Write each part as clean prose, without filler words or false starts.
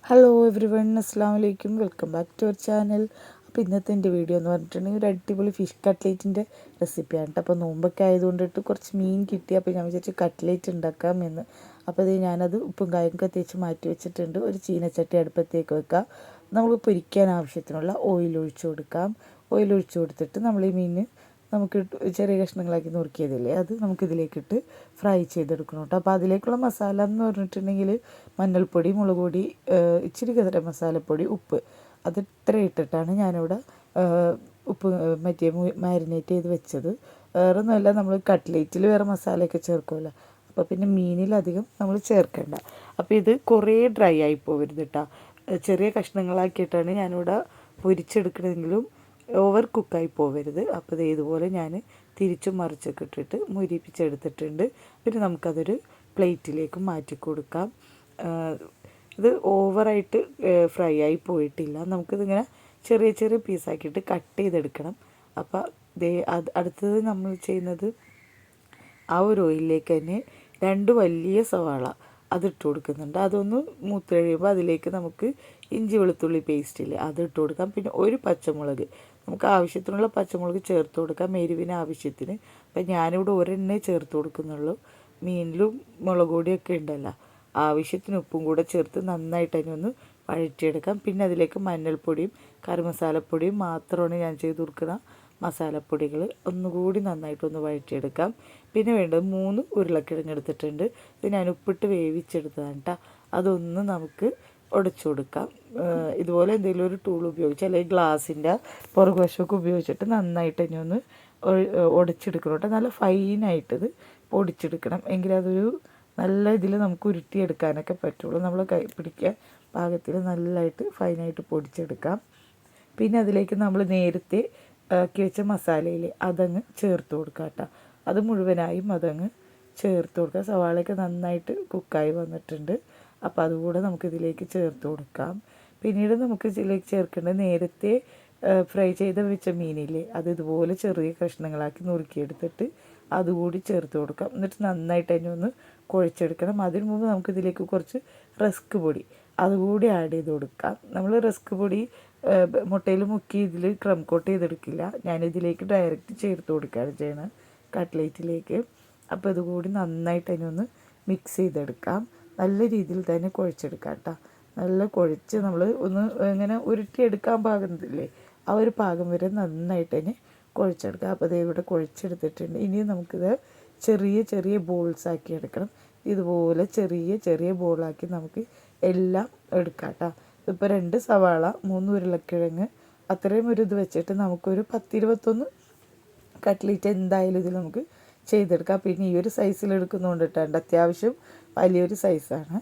Hello every one, അസ്സാം വലൈക്കും. Welcome back to our channel. അപ്പോൾ ഇന്നത്തെ എൻ്റെ വീഡിയോ എന്ന് പറഞ്ഞിട്ടുണ്ടെങ്കിൽ ഒരു അടിപൊളി ഫിഷ് കട്ട്ലേറ്റിൻ്റെ റെസിപ്പിയാണ് കേട്ടോ. അപ്പോൾ നോമ്പൊക്കെ ആയതുകൊണ്ടിട്ട് കുറച്ച് മീൻ കിട്ടി. അപ്പോൾ ഞാൻ വിചാരിച്ചു കട്ട്ലേറ്റ് ഉണ്ടാക്കാം എന്ന്. അപ്പോൾ ഇത് ഞാനത് ഉപ്പും കായൊക്കെ തേച്ച് മാറ്റി വെച്ചിട്ടുണ്ട്. ഒരു ചീനച്ചട്ടി അടുപ്പത്തേക്ക് വെക്കാം. നമ്മൾ പൊരിക്കാൻ ആവശ്യത്തിനുള്ള ഓയിൽ ഒഴിച്ചു കൊടുക്കാം. ഓയിൽ ഒഴിച്ചു കൊടുത്തിട്ട് നമ്മൾ ഈ മീൻ നമുക്ക് ചെറിയ കഷ്ണങ്ങളാക്കി നുറുക്കിയതില്ലേ, അത് നമുക്കിതിലേക്കിട്ട് ഫ്രൈ ചെയ്തെടുക്കണം കേട്ടോ. അപ്പോൾ അതിലേക്കുള്ള മസാല എന്ന് പറഞ്ഞിട്ടുണ്ടെങ്കിൽ മഞ്ഞൾപ്പൊടി, മുളക് പൊടി, ഇച്ചിരി ഗരം മസാലപ്പൊടി, ഉപ്പ്, അത് ഇത്ര ഇട്ടിട്ടാണ് ഞാനിവിടെ ഉപ്പ് മാരിനേറ്റ് ചെയ്ത് വെച്ചത്. വേറെ ഒന്നുമല്ല, നമ്മൾ കട്ട്ലേറ്റിൽ വേറെ മസാലയൊക്കെ ചേർക്കുമല്ലോ, അപ്പോൾ പിന്നെ മീനിലധികം നമ്മൾ ചേർക്കേണ്ട. അപ്പോൾ ഇത് കുറേ ഡ്രൈ ആയി പോകരുത് കേട്ടോ. ചെറിയ കഷ്ണങ്ങളാക്കിയിട്ടാണ് ഞാനിവിടെ പൊരിച്ചെടുക്കണമെങ്കിലും ഓവർ കുക്കായി പോകരുത്. അപ്പോൾ ഇത് ഇതുപോലെ ഞാൻ തിരിച്ചും മറിച്ചൊക്കെ ഇട്ടിട്ട് മുരിപ്പിച്ചെടുത്തിട്ടുണ്ട്. പിന്നെ നമുക്കതൊരു പ്ലേറ്റിലേക്ക് മാറ്റി കൊടുക്കാം. ഇത് ഓവറായിട്ട് ഫ്രൈ ആയി പോയിട്ടില്ല. നമുക്കിതിങ്ങനെ ചെറിയ ചെറിയ പീസാക്കിയിട്ട് കട്ട് ചെയ്തെടുക്കണം. അപ്പോൾ അടുത്തത് നമ്മൾ ചെയ്യുന്നത് ആ ഒരു ഓയിലിലേക്ക് തന്നെ 2 വലിയ സവാള അതിട്ട് കൊടുക്കുന്നുണ്ട്. അതൊന്ന് മൂത്ത് കഴിയുമ്പോൾ അതിലേക്ക് നമുക്ക് ഇഞ്ചി വെളുത്തുള്ളി പേസ്റ്റില്ലേ, അതിട്ട് കൊടുക്കാം. പിന്നെ ഒരു പച്ചമുളക്, നമുക്ക് ആവശ്യത്തിനുള്ള പച്ചമുളക് ചേർത്ത് കൊടുക്കാം, എരിവിന് ആവശ്യത്തിന്. അപ്പം ഞാനിവിടെ ഒരെണ്ണേ ചേർത്ത് കൊടുക്കുന്നുള്ളൂ. മീനിലും മുളക് പൊടിയൊക്കെ ഉണ്ടല്ലോ, ആവശ്യത്തിന് ഉപ്പും കൂടെ ചേർത്ത് നന്നായിട്ട് അതിനെ ഒന്ന് വഴറ്റിയെടുക്കാം. പിന്നെ അതിലേക്ക് മഞ്ഞൾപ്പൊടിയും കറി മസാലപ്പൊടിയും മാത്രമാണ് ഞാൻ ചെയ്ത് കൊടുക്കുന്ന മസാലപ്പൊടികൾ. ഒന്നുകൂടി നന്നായിട്ടൊന്ന് വഴറ്റിയെടുക്കാം. പിന്നെ വേണ്ടത് 3 ഉരുളക്കിഴങ്ങ് എടുത്തിട്ടുണ്ട്. ഇത് ഞാൻ ഉപ്പിട്ട് വേവിച്ചെടുത്തതാണ് കേട്ടോ. അതൊന്ന് നമുക്ക് ഉടച്ചു കൊടുക്കാം. ഇതുപോലെ എന്തെങ്കിലും ഒരു ടൂൾ ഉപയോഗിച്ച്, അല്ലെങ്കിൽ ഗ്ലാസിൻ്റെ പുറകുവശമൊക്കെ ഉപയോഗിച്ചിട്ട് നന്നായിട്ട് ഇനി ഒന്ന് ഉടച്ചെടുക്കണം കേട്ടോ. നല്ല ഫൈനായിട്ടത് പൊടിച്ചെടുക്കണം, എങ്കിലതൊരു നല്ല ഇതിൽ നമുക്ക് ഉരുട്ടിയെടുക്കാനൊക്കെ പറ്റുള്ളൂ. നമ്മൾ കൈ പിടിക്കാൻ പാകത്തിൽ നല്ലതായിട്ട് ഫൈനായിട്ട് പൊടിച്ചെടുക്കാം. പിന്നെ അതിലേക്ക് നമ്മൾ നേരത്തെ ആക്കി വെച്ച മസാലയില്ലേ, അതങ്ങ് ചേർത്ത് കൊടുക്കാം കേട്ടോ. അത് മുഴുവനായും അതങ്ങ് ചേർത്ത് കൊടുക്കുക. സവാളയൊക്കെ നന്നായിട്ട് കുക്കായി വന്നിട്ടുണ്ട്. അപ്പോൾ അതുകൂടെ നമുക്കിതിലേക്ക് ചേർത്ത് കൊടുക്കാം. പിന്നീട് നമുക്ക് ഇതിലേക്ക് ചേർക്കേണ്ടത് നേരത്തെ ഫ്രൈ ചെയ്ത് വെച്ച മീനില്ലേ, അത് ഇതുപോലെ ചെറിയ കഷ്ണങ്ങളാക്കി നുറുക്കിയെടുത്തിട്ട് അതുകൂടി ചേർത്ത് കൊടുക്കാം. എന്നിട്ട് നന്നായിട്ട് അതിനെ ഒന്ന് കുഴച്ചെടുക്കണം. അതിന് മുമ്പ് നമുക്കിതിലേക്ക് കുറച്ച് റസ്ക് പൊടി അതുകൂടി ആഡ് ചെയ്ത് കൊടുക്കാം. നമ്മൾ റസ്ക് പൊടി മുട്ടയിൽ മുക്കി ഇതിൽ ക്രം കോട്ട് ചെയ്തെടുക്കില്ല, ഞാനിതിലേക്ക് ഡയറക്റ്റ് ചേർത്ത് കൊടുക്കുകയാണ് ചെയ്യുന്നത് കട്ട്ലേറ്റിലേക്ക്. അപ്പോൾ ഇതുകൂടി നന്നായിട്ട് അതിനൊന്ന് മിക്സ് ചെയ്തെടുക്കാം. നല്ല രീതിയിൽ തന്നെ കുഴച്ചെടുക്കാം കേട്ടോ. നല്ല കുഴച്ച് നമ്മൾ ഒന്ന് ഇങ്ങനെ ഉരുട്ടിയെടുക്കാൻ പാകത്തില്ലേ, ആ ഒരു പാകം വരെ നന്നായിട്ട് തന്നെ കുഴച്ചെടുക്കാം. അപ്പോൾ ഇത് ഇവിടെ കുഴച്ചെടുത്തിട്ടുണ്ട്. ഇനി നമുക്കിത് ചെറിയ ചെറിയ ബോൾസ് ആക്കി എടുക്കണം. ഇതുപോലെ ചെറിയ ചെറിയ ബോളാക്കി നമുക്ക് എല്ലാം എടുക്കാം കേട്ടോ. ഇപ്പോൾ 2 സവാള, 3 ഉരുളക്കിഴങ്ങ്, അത്രയും ഒരു ഇത് വെച്ചിട്ട് നമുക്കൊരു 10-21 കട്ട്ലേറ്റ് എന്തായാലും ഇതിൽ നമുക്ക് ചെയ്തെടുക്കാം. പിന്നെ ഈ ഒരു സൈസിൽ എടുക്കുന്നതുകൊണ്ടിട്ടുണ്ട്, അത്യാവശ്യം വലിയൊരു സൈസാണ്.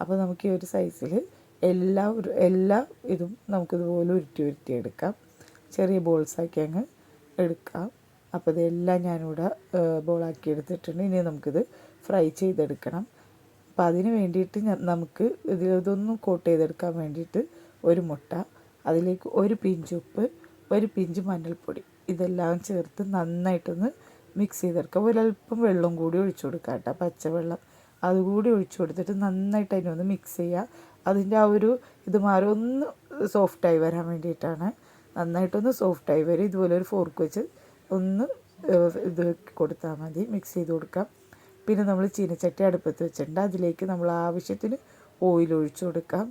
അപ്പോൾ നമുക്ക് ഈ ഒരു സൈസിൽ എല്ലാ ഇതും നമുക്കിതുപോലെ ഉരുട്ടി എടുക്കാം. ചെറിയ ബോൾസാക്കി അങ്ങ് എടുക്കാം. അപ്പോൾ ഇതെല്ലാം ഞാനിവിടെ ബോളാക്കി എടുത്തിട്ടുണ്ട്. ഇനി നമുക്കിത് ഫ്രൈ ചെയ്തെടുക്കണം. അപ്പോൾ അതിന് വേണ്ടിയിട്ട് നമുക്ക് ഇതൊന്നും കോട്ട് ചെയ്തെടുക്കാൻ വേണ്ടിയിട്ട് ഒരു മുട്ട, അതിലേക്ക് ഒരു പിഞ്ച് ഉപ്പ്, ഒരു പിഞ്ച് മഞ്ഞൾപ്പൊടി, ഇതെല്ലാം ചേർത്ത് നന്നായിട്ടൊന്ന് മിക്സ് ചെയ്തെടുക്കാം. ഒരല്പം വെള്ളം കൂടി ഒഴിച്ചു കൊടുക്കാം കേട്ടോ, പച്ചവെള്ളം അതുകൂടി ഒഴിച്ചു കൊടുത്തിട്ട് നന്നായിട്ട് അതിനൊന്ന് മിക്സ് ചെയ്യുക. അതിൻ്റെ ആ ഒരു ഇത് മാറി ഒന്ന് സോഫ്റ്റായി വരാൻ വേണ്ടിയിട്ടാണ്. നന്നായിട്ടൊന്ന് സോഫ്റ്റായി വരും. ഇതുപോലെ ഒരു ഫോർക്ക് വെച്ച് ഒന്ന് ഇത് കൊടുത്താൽ മതി, മിക്സ് ചെയ്ത് കൊടുക്കാം. പിന്നെ നമ്മൾ ചീനച്ചട്ടി അടുപ്പത്ത് വെച്ചിട്ടുണ്ട്. അതിലേക്ക് നമ്മൾ ആവശ്യത്തിന് ഓയിൽ ഒഴിച്ചു കൊടുക്കാം.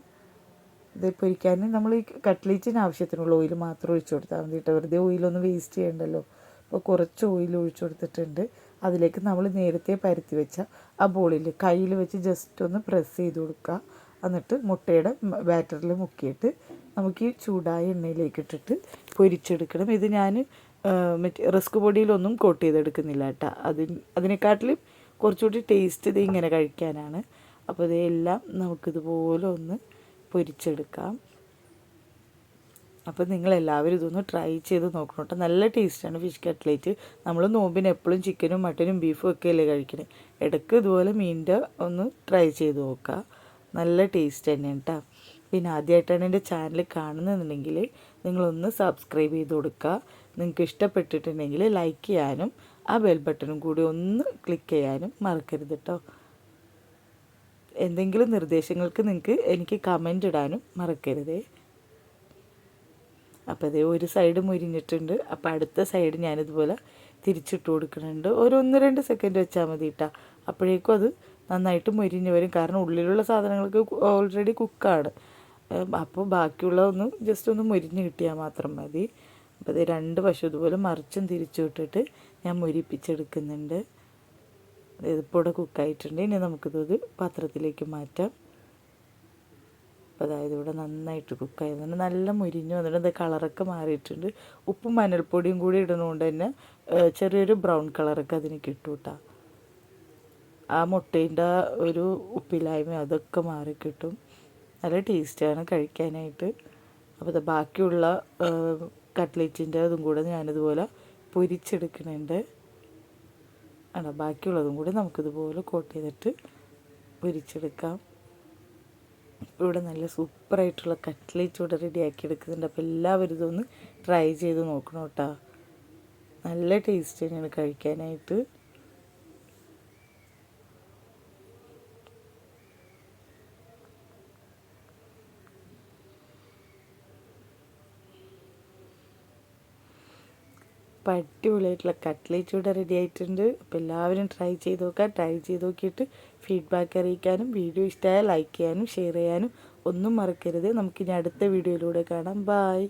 ഇത് പൊരിക്കാൻ നമ്മൾ ഈ കട്ട്ലേറ്റിന് ആവശ്യത്തിനുള്ള ഓയിൽ മാത്രം ഒഴിച്ചു കൊടുത്താൽ മതി കേട്ടോ, വെറുതെ ഓയിലൊന്നും വേസ്റ്റ് ചെയ്യണ്ടല്ലോ. അപ്പോൾ കുറച്ച് ഓയിൽ ഒഴിച്ചു കൊടുത്തിട്ടുണ്ട്. അതിലേക്ക് നമ്മൾ നേരത്തെ പരത്തി വെച്ച ആ ബോളിൽ കയ്യിൽ വെച്ച് ജസ്റ്റ് ഒന്ന് പ്രസ് ചെയ്ത് കൊടുക്കുക. എന്നിട്ട് മുട്ടയുടെ ബാറ്ററിൽ മുക്കിയിട്ട് നമുക്ക് ഈ ചൂടായ എണ്ണയിലേക്ക് ഇട്ടിട്ട് പൊരിച്ചെടുക്കണം. ഇത് ഞാൻ മറ്റേ റസ്ക് പൊടിയിലൊന്നും കോട്ട് ചെയ്തെടുക്കുന്നില്ല കേട്ടോ. അതിനെക്കാട്ടിലും കുറച്ചുകൂടി ടേസ്റ്റ് ഇത് ഇങ്ങനെ കഴിക്കാനാണ്. അപ്പോൾ ഇതെല്ലാം നമുക്കിതുപോലെ ഒന്ന് പൊരിച്ചെടുക്കാം. അപ്പോൾ നിങ്ങളെല്ലാവരും ഇതൊന്ന് ട്രൈ ചെയ്ത് നോക്കണം കേട്ടോ. നല്ല ടേസ്റ്റാണ് ഫിഷ് കട്ട്ലേറ്റ്. നമ്മൾ നോമ്പിന് എപ്പോഴും ചിക്കനും മട്ടനും ബീഫും ഒക്കെ അല്ലേ കഴിക്കണേ, ഇടയ്ക്ക് ഇതുപോലെ മീനിൻ്റെ ഒന്ന് ട്രൈ ചെയ്ത് നോക്കുക. നല്ല ടേസ്റ്റ് തന്നെയാണ് കേട്ടോ. പിന്നെ ആദ്യമായിട്ടാണ് എൻ്റെ ചാനൽ കാണുന്നതെന്നുണ്ടെങ്കിൽ നിങ്ങളൊന്ന് സബ്സ്ക്രൈബ് ചെയ്ത് കൊടുക്കുക. നിങ്ങൾക്ക് ഇഷ്ടപ്പെട്ടിട്ടുണ്ടെങ്കിൽ ലൈക്ക് ചെയ്യാനും ആ ബെൽ ബട്ടണും കൂടി ഒന്ന് ക്ലിക്ക് ചെയ്യാനും മറക്കരുത് കേട്ടോ. എന്തെങ്കിലും നിർദ്ദേശങ്ങൾക്ക് നിങ്ങൾക്ക് എനിക്ക് കമൻ്റ് ഇടാനും മറക്കരുതേ. അപ്പോൾ അതേ ഒരു സൈഡ് മുരിഞ്ഞിട്ടുണ്ട്. അപ്പോൾ അടുത്ത സൈഡ് ഞാനിതുപോലെ തിരിച്ചിട്ട് കൊടുക്കുന്നുണ്ട്. ഒരു 1-2 സെക്കൻഡ് വെച്ചാൽ മതി കേട്ടോ. അപ്പോഴേക്കും അത് നന്നായിട്ട് മുരിഞ്ഞ് വരും. കാരണം ഉള്ളിലുള്ള സാധനങ്ങൾക്ക് ഓൾറെഡി കുക്കാണ്. അപ്പോൾ ബാക്കിയുള്ള ജസ്റ്റ് ഒന്ന് മുരിഞ്ഞ് കിട്ടിയാൽ മാത്രം മതി. അപ്പോൾ അത് 2 വശം ഇതുപോലെ മറിച്ചും തിരിച്ചു വിട്ടിട്ട് ഞാൻ മുരിപ്പിച്ചെടുക്കുന്നുണ്ട്. ഇതിപ്പോൾ ഇവിടെ കുക്കായിട്ടുണ്ട്. ഇനി നമുക്കിത് പാത്രത്തിലേക്ക് മാറ്റാം. അപ്പോൾ അതായത് ഇവിടെ നന്നായിട്ട് കുക്കായതുകൊണ്ട് നല്ല മുരിഞ്ഞു വന്നിട്ട് അത് കളറൊക്കെ മാറിയിട്ടുണ്ട്. ഉപ്പും മഞ്ഞൾപ്പൊടിയും കൂടി ഇടുന്നതുകൊണ്ട് തന്നെ ചെറിയൊരു ബ്രൗൺ കളറൊക്കെ അതിന് കിട്ടും കേട്ടോ. ആ മുട്ടേൻ്റെ ഒരു ഉപ്പില്ലായ്മ അതൊക്കെ മാറിക്കിട്ടും. നല്ല ടേസ്റ്റാണ് കഴിക്കാനായിട്ട്. അപ്പോൾ അത് ബാക്കിയുള്ള കട്ട്ലേറ്റിൻ്റെ അതും കൂടെ ഞാനിതുപോലെ പൊരിച്ചെടുക്കുന്നുണ്ട്. ആണോ, ബാക്കിയുള്ളതും കൂടി നമുക്കിതുപോലെ കോട്ട് ചെയ്തിട്ട് പൊരിച്ചെടുക്കാം. ഇവിടെ നല്ല സൂപ്പറായിട്ടുള്ള കട്ട്ലേറ്റ് ഇവിടെ റെഡിയാക്കി എടുക്കുന്നുണ്ട്. അപ്പോൾ എല്ലാവരും ഇതൊന്ന് ട്രൈ ചെയ്ത് നോക്കണം കേട്ടോ. നല്ല ടേസ്റ്റ് തന്നെയാണ് കഴിക്കാനായിട്ട്. അപ്പോൾ അടിപൊളിയായിട്ടുള്ള കട്ട്ലേറ്റ് ഇവിടെ റെഡി ആയിട്ടുണ്ട്. അപ്പോൾ എല്ലാവരും ട്രൈ ചെയ്ത് നോക്കുക. ട്രൈ ചെയ്ത് നോക്കിയിട്ട് ഫീഡ്ബാക്ക് അറിയിക്കാനും വീഡിയോ ഇഷ്ടമായാൽ ലൈക്ക് ചെയ്യാനും ഷെയർ ചെയ്യാനും ഒന്നും മറക്കരുത്. നമുക്കിനി അടുത്ത വീഡിയോയിലൂടെ കാണാം. ബായ്.